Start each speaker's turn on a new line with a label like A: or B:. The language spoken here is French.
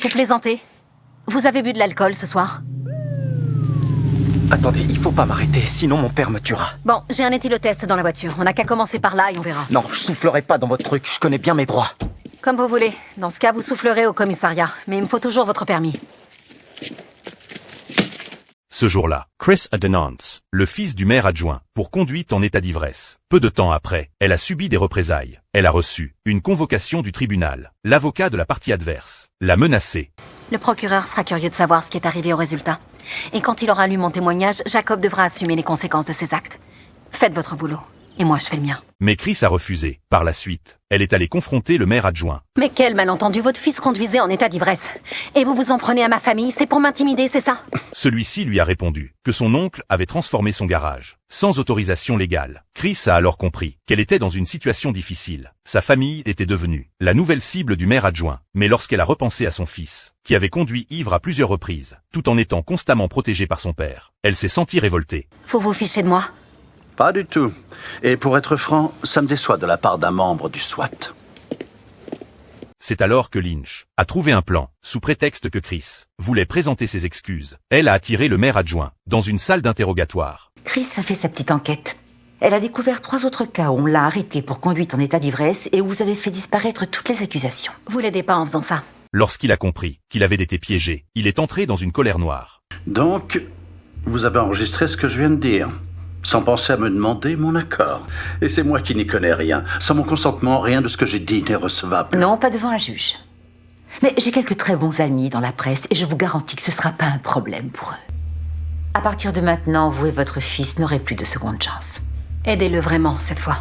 A: Vous plaisantez? Vous avez bu de l'alcool ce soir?
B: Attendez, il faut pas m'arrêter, sinon mon père me tuera.
A: Bon, j'ai un éthylotest dans la voiture. On n'a qu'à commencer par là et on verra.
B: Non, je soufflerai pas dans votre truc, je connais bien mes droits.
A: Comme vous voulez. Dans ce cas, vous soufflerez au commissariat. Mais il me faut toujours votre permis.
C: Ce jour-là, Chris a dénoncé le fils du maire adjoint pour conduite en état d'ivresse. Peu de temps après, elle a subi des représailles. Elle a reçu une convocation du tribunal. L'avocat de la partie adverse l'a menacée.
A: Le procureur sera curieux de savoir ce qui est arrivé au résultat. Et quand il aura lu mon témoignage, Jacob devra assumer les conséquences de ses actes. Faites votre boulot. Et moi, je fais le mien.
C: Mais Chris a refusé. Par la suite, elle est allée confronter le maire adjoint.
A: Mais quel malentendu, votre fils conduisait en état d'ivresse. Et vous vous en prenez à ma famille, c'est pour m'intimider, c'est ça?
C: Celui-ci lui a répondu que son oncle avait transformé son garage, sans autorisation légale. Chris a alors compris qu'elle était dans une situation difficile. Sa famille était devenue la nouvelle cible du maire adjoint. Mais lorsqu'elle a repensé à son fils, qui avait conduit ivre à plusieurs reprises, tout en étant constamment protégé par son père, elle s'est sentie révoltée.
A: Vous vous fichez de moi?
D: Pas du tout. Et pour être franc, ça me déçoit de la part d'un membre du SWAT.
C: C'est alors que Lynch a trouvé un plan, sous prétexte que Chris voulait présenter ses excuses. Elle a attiré le maire adjoint dans une salle d'interrogatoire.
E: Chris a fait sa petite enquête. Elle a découvert 3 autres cas où on l'a arrêté pour conduite en état d'ivresse et où vous avez fait disparaître toutes les accusations.
A: Vous l'aidez pas en faisant ça.
C: Lorsqu'il a compris qu'il avait été piégé, il est entré dans une colère noire.
D: Donc, vous avez enregistré ce que je viens de dire, sans penser à me demander mon accord. Et c'est moi qui n'y connais rien. Sans mon consentement, rien de ce que j'ai dit n'est recevable.
E: Non, pas devant un juge. Mais j'ai quelques très bons amis dans la presse et je vous garantis que ce sera pas un problème pour eux. À partir de maintenant, vous et votre fils n'aurez plus de seconde chance.
A: Aidez-le vraiment, cette fois.